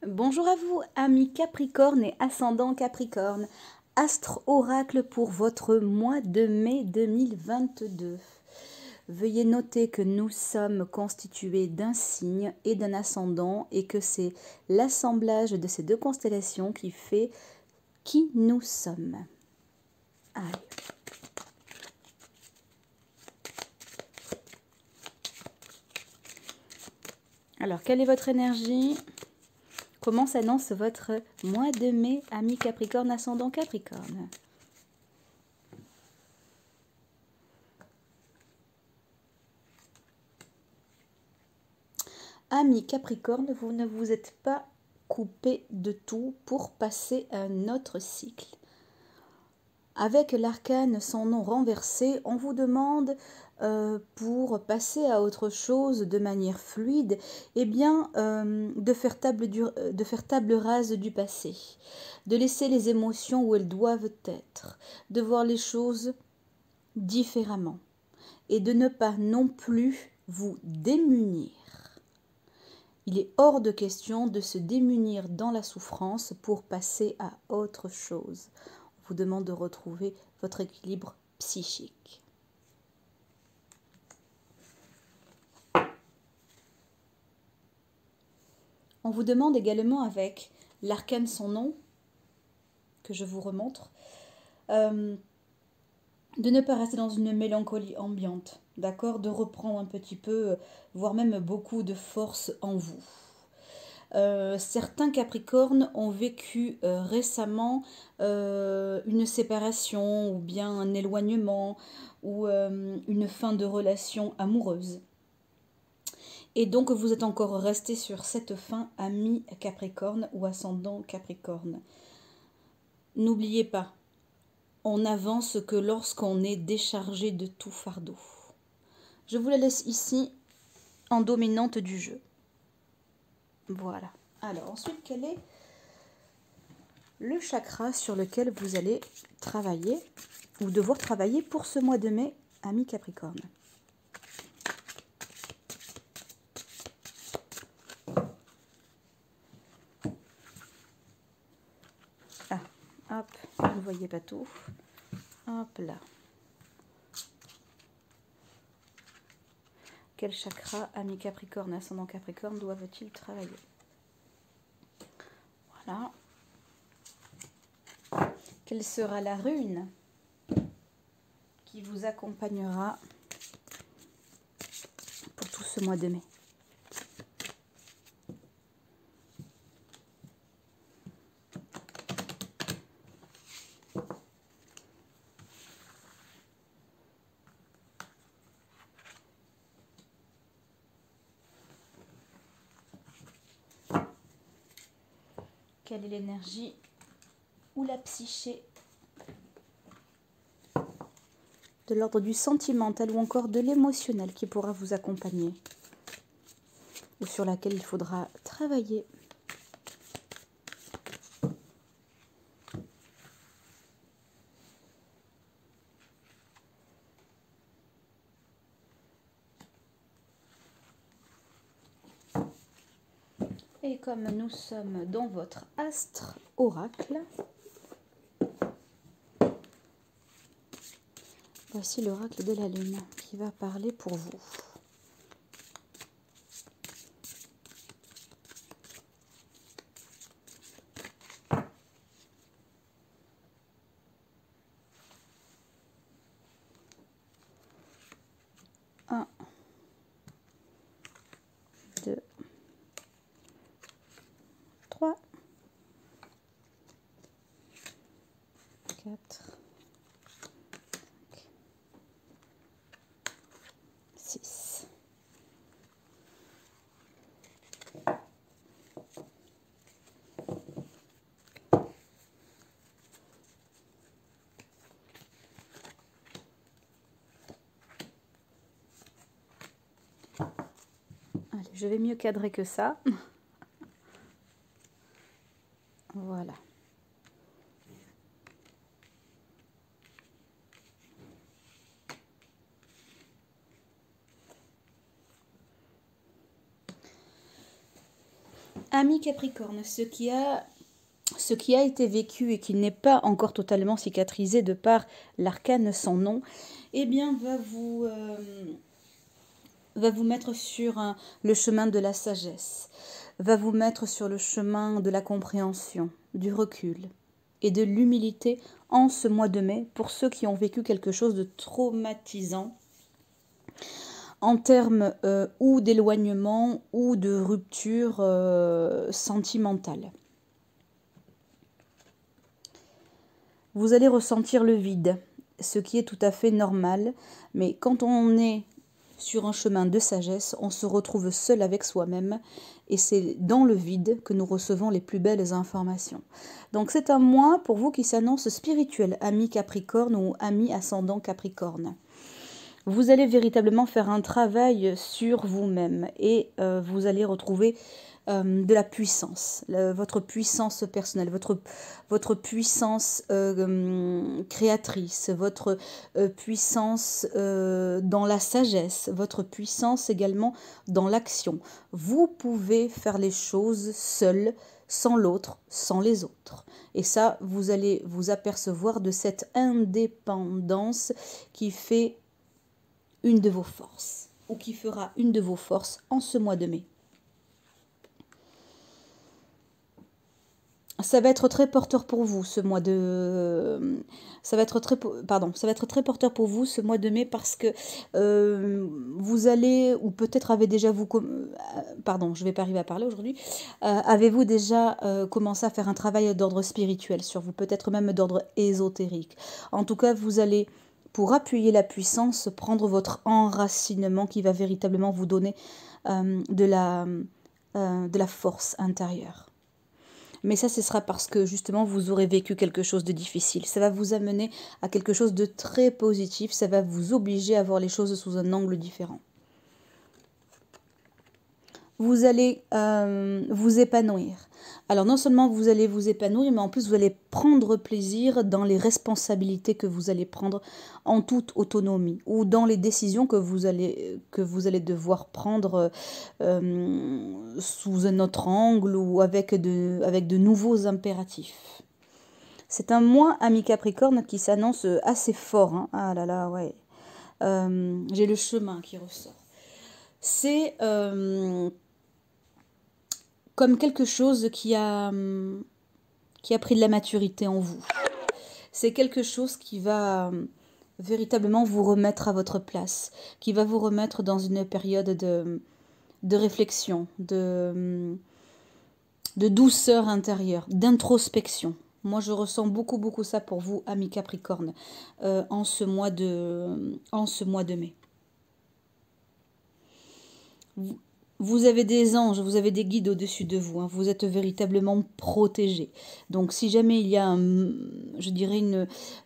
Bonjour à vous, amis Capricorne et ascendant Capricorne. Astre oracle pour votre mois de mai 2022. Veuillez noter que nous sommes constitués d'un signe et d'un ascendant et que c'est l'assemblage de ces deux constellations qui fait qui nous sommes. Allez. Alors, quelle est votre énergie ? Comment s'annonce votre mois de mai, amis Capricorne, ascendant Capricorne? Amis Capricorne, vous ne vous êtes pas coupé de tout pour passer à un autre cycle. Avec l'arcane son nom renversé, on vous demande pour passer à autre chose de manière fluide, eh bien, de faire table rase du passé, de laisser les émotions où elles doivent être, de voir les choses différemment et de ne pas non plus vous démunir. Il est hors de question de se démunir dans la souffrance pour passer à autre chose. On vous demande de retrouver votre équilibre psychique. On vous demande également avec l'arcane son nom, que je vous remontre, de ne pas rester dans une mélancolie ambiante, d'accord ? De reprendre un petit peu, voire même beaucoup de force en vous. Certains Capricornes ont vécu récemment une séparation ou bien un éloignement ou une fin de relation amoureuse. Et donc vous êtes encore resté sur cette fin, ami Capricorne ou ascendant Capricorne. N'oubliez pas, on n'avance que lorsqu'on est déchargé de tout fardeau. Je vous la laisse ici en dominante du jeu. Voilà. Alors ensuite, quel est le chakra sur lequel vous allez travailler ou devoir travailler pour ce mois de mai, ami Capricorne? Ah, hop, vous ne voyez pas tout. Hop là. Quel chakra, ami Capricorne, ascendant Capricorne, doivent-ils travailler? Voilà. Quelle sera la rune qui vous accompagnera pour tout ce mois de mai? Quelle est l'énergie ou la psyché de l'ordre du sentimental ou encore de l'émotionnel qui pourra vous accompagner ou sur laquelle il faudra travailler? Et comme nous sommes dans votre astre oracle, voici l'oracle de la lune qui va parler pour vous. Un, deux, trois, quatre, cinq, six. Allez, je vais mieux cadrer que ça. Voilà. Ami Capricorne, ce qui a été vécu et qui n'est pas encore totalement cicatrisé de par l'arcane sans nom, eh bien va vous mettre sur le chemin de la sagesse, va vous mettre sur le chemin de la compréhension, du recul et de l'humilité en ce mois de mai pour ceux qui ont vécu quelque chose de traumatisant en termes ou d'éloignement ou de rupture sentimentale. Vous allez ressentir le vide, ce qui est tout à fait normal, mais quand on est sur un chemin de sagesse, on se retrouve seul avec soi-même et c'est dans le vide que nous recevons les plus belles informations. Donc c'est un mois pour vous qui s'annonce spirituel, ami Capricorne ou ami ascendant Capricorne. Vous allez véritablement faire un travail sur vous-même et vous allez retrouver de la puissance, votre puissance personnelle, votre puissance créatrice, votre puissance dans la sagesse, votre puissance également dans l'action. Vous pouvez faire les choses seul, sans l'autre, sans les autres. Et ça, vous allez vous apercevoir de cette indépendance qui fait une de vos forces, ou qui fera une de vos forces en ce mois de mai. Ça va être très porteur pour vous ce mois de... Ça va être très porteur pour vous ce mois de mai parce que vous allez, ou peut-être avez déjà vous... Pardon, je ne vais pas arriver à parler aujourd'hui. Avez-vous déjà commencé à faire un travail d'ordre spirituel sur vous, peut-être même d'ordre ésotérique. En tout cas, vous allez, pour appuyer la puissance, prendre votre enracinement qui va véritablement vous donner de la force intérieure. Mais ça, ce sera parce que justement, vous aurez vécu quelque chose de difficile. Ça va vous amener à quelque chose de très positif. Ça va vous obliger à voir les choses sous un angle différent. Vous allez vous épanouir. Alors non seulement vous allez vous épanouir, mais en plus vous allez prendre plaisir dans les responsabilités que vous allez prendre en toute autonomie ou dans les décisions que vous allez devoir prendre sous un autre angle ou avec de nouveaux impératifs. C'est un mois, ami Capricorne, qui s'annonce assez fort. Hein. Ah là là, ouais. J'ai le chemin qui ressort. C'est... comme quelque chose qui a pris de la maturité en vous. C'est quelque chose qui va véritablement vous remettre à votre place, qui va vous remettre dans une période de réflexion, de douceur intérieure, d'introspection. Moi, je ressens beaucoup ça pour vous, amis Capricorne, en ce mois de mai. Vous avez des anges, vous avez des guides au-dessus de vous, hein, vous êtes véritablement protégés. Donc si jamais il y a, je dirais,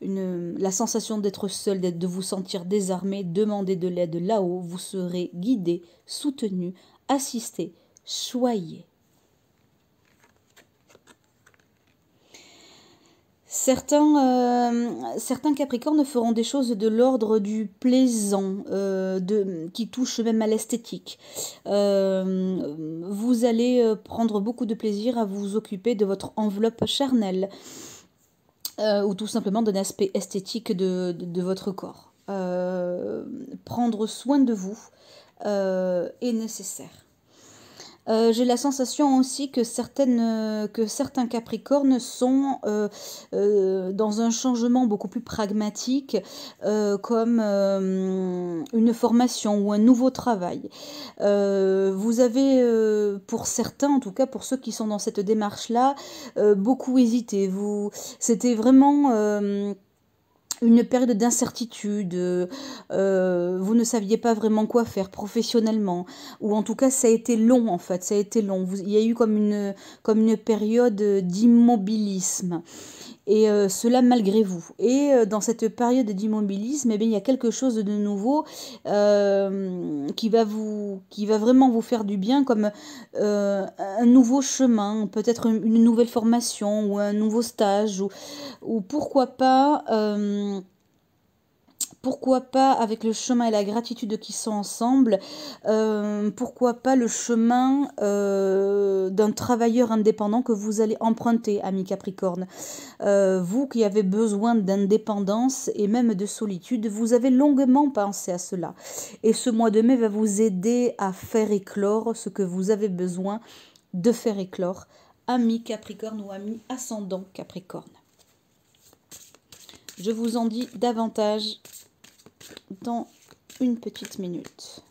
la sensation d'être seul, de vous sentir désarmé, demandez de l'aide là-haut, vous serez guidé, soutenu, assisté, choyé. Certains Capricornes feront des choses de l'ordre du plaisant, qui touchent même à l'esthétique. Vous allez prendre beaucoup de plaisir à vous occuper de votre enveloppe charnelle, ou tout simplement d'un aspect esthétique de votre corps. Prendre soin de vous est nécessaire. J'ai la sensation aussi que certains Capricornes sont dans un changement beaucoup plus pragmatique, comme une formation ou un nouveau travail. Vous avez, pour certains, en tout cas pour ceux qui sont dans cette démarche-là, beaucoup hésité. C'était vraiment... une période d'incertitude, vous ne saviez pas vraiment quoi faire professionnellement, ou en tout cas ça a été long en fait, ça a été long. Il y a eu comme une période d'immobilisme. Et cela malgré vous. Et dans cette période d'immobilisme, eh bien, il y a quelque chose de nouveau qui va vraiment vous faire du bien, comme un nouveau chemin, peut-être une nouvelle formation ou un nouveau stage, ou pourquoi pas pourquoi pas avec le chemin et la gratitude qui sont ensemble, pourquoi pas le chemin d'un travailleur indépendant que vous allez emprunter, ami Capricorne. Vous qui avez besoin d'indépendance et même de solitude, vous avez longuement pensé à cela. Et ce mois de mai va vous aider à faire éclore ce que vous avez besoin de faire éclore, ami Capricorne ou ami ascendant Capricorne. Je vous en dis davantage dans une petite minute.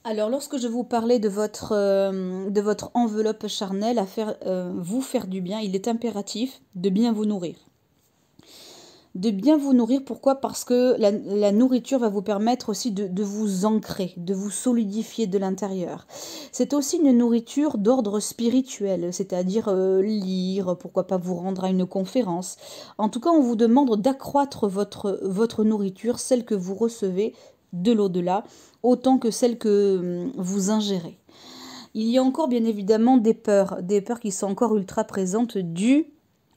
Alors, lorsque je vous parlais de votre enveloppe charnelle à vous faire du bien, il est impératif de bien vous nourrir. De bien vous nourrir, pourquoi? Parce que la nourriture va vous permettre aussi de vous ancrer, de vous solidifier de l'intérieur. C'est aussi une nourriture d'ordre spirituel, c'est-à-dire lire, pourquoi pas vous rendre à une conférence. En tout cas, on vous demande d'accroître votre nourriture, celle que vous recevez de l'au-delà, autant que celle que vous ingérez. Il y a encore bien évidemment des peurs qui sont encore ultra présentes dues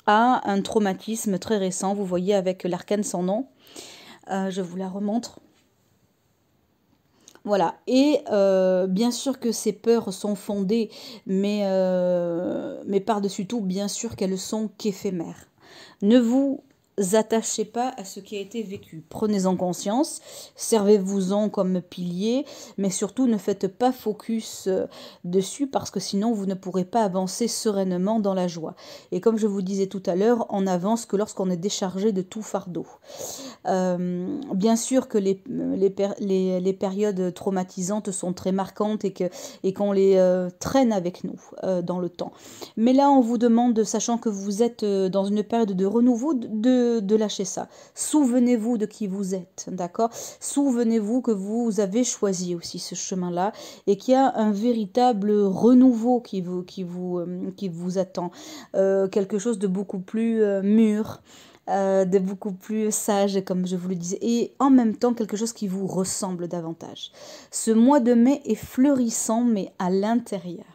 à un traumatisme très récent. Vous voyez avec l'arcane sans nom. Je vous la remontre. Voilà. Et bien sûr que ces peurs sont fondées, mais par-dessus tout, bien sûr qu'elles sont qu'éphémères. Ne vous attachez pas à ce qui a été vécu. Prenez-en conscience, servez-vous-en comme pilier, mais surtout ne faites pas focus dessus parce que sinon vous ne pourrez pas avancer sereinement dans la joie. Et comme je vous disais tout à l'heure, on n'avance que lorsqu'on est déchargé de tout fardeau. Bien sûr que les périodes traumatisantes sont très marquantes et qu'on les traîne avec nous dans le temps. Mais là, on vous demande, sachant que vous êtes dans une période de renouveau, de lâcher ça. Souvenez-vous de qui vous êtes, d'accord? Souvenez-vous que vous avez choisi aussi ce chemin-là et qu'il y a un véritable renouveau qui vous attend. Quelque chose de beaucoup plus mûr. De beaucoup plus sage, comme je vous le disais, et en même temps quelque chose qui vous ressemble davantage. Ce mois de mai est fleurissant, mais à l'intérieur.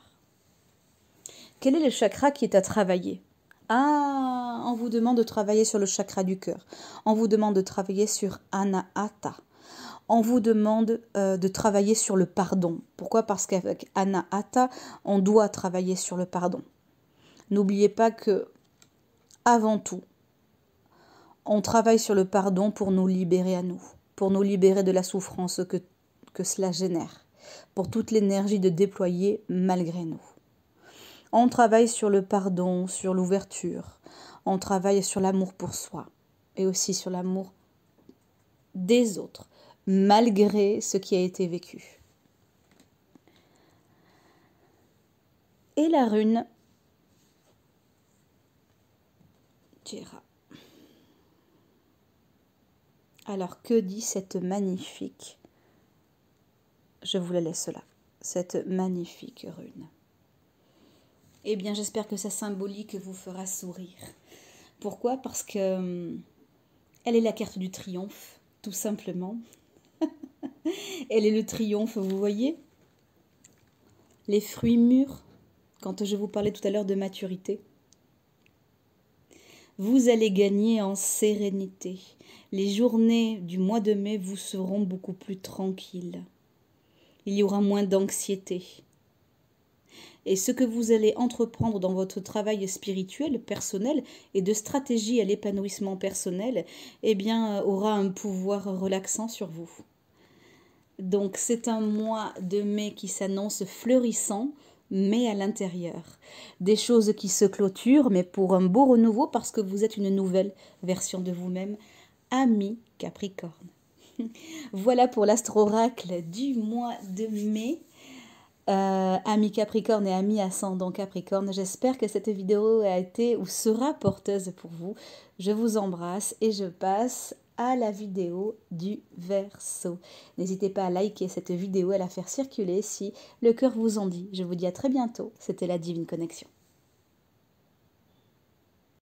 Quel est le chakra qui est à travailler? Ah, on vous demande de travailler sur le chakra du cœur. On vous demande de travailler sur Anahata. On vous demande de travailler sur le pardon. Pourquoi? Parce qu'avec Anahata, on doit travailler sur le pardon. N'oubliez pas que, avant tout, on travaille sur le pardon pour nous libérer à nous, pour nous libérer de la souffrance que cela génère, pour toute l'énergie de déployer malgré nous. On travaille sur le pardon, sur l'ouverture, on travaille sur l'amour pour soi et aussi sur l'amour des autres, malgré ce qui a été vécu. Et la rune Tira. Alors, que dit cette magnifique, je vous la laisse là, cette magnifique rune? Eh bien, j'espère que sa symbolique vous fera sourire. Pourquoi? Parce que elle est la carte du triomphe, tout simplement. Elle est le triomphe, vous voyez? Les fruits mûrs, quand je vous parlais tout à l'heure de maturité. Vous allez gagner en sérénité. Les journées du mois de mai vous seront beaucoup plus tranquilles. Il y aura moins d'anxiété. Et ce que vous allez entreprendre dans votre travail spirituel, personnel et de stratégie à l'épanouissement personnel, eh bien, aura un pouvoir relaxant sur vous. Donc, c'est un mois de mai qui s'annonce fleurissant, mais à l'intérieur. Des choses qui se clôturent, mais pour un beau renouveau, parce que vous êtes une nouvelle version de vous-même, ami Capricorne. Voilà pour l'astro-oracle du mois de mai. Amis Capricorne et amis ascendant Capricorne, j'espère que cette vidéo a été ou sera porteuse pour vous. Je vous embrasse et je passe à la vidéo du Verseau. N'hésitez pas à liker cette vidéo et à la faire circuler si le cœur vous en dit. Je vous dis à très bientôt. C'était la Divine Connexion.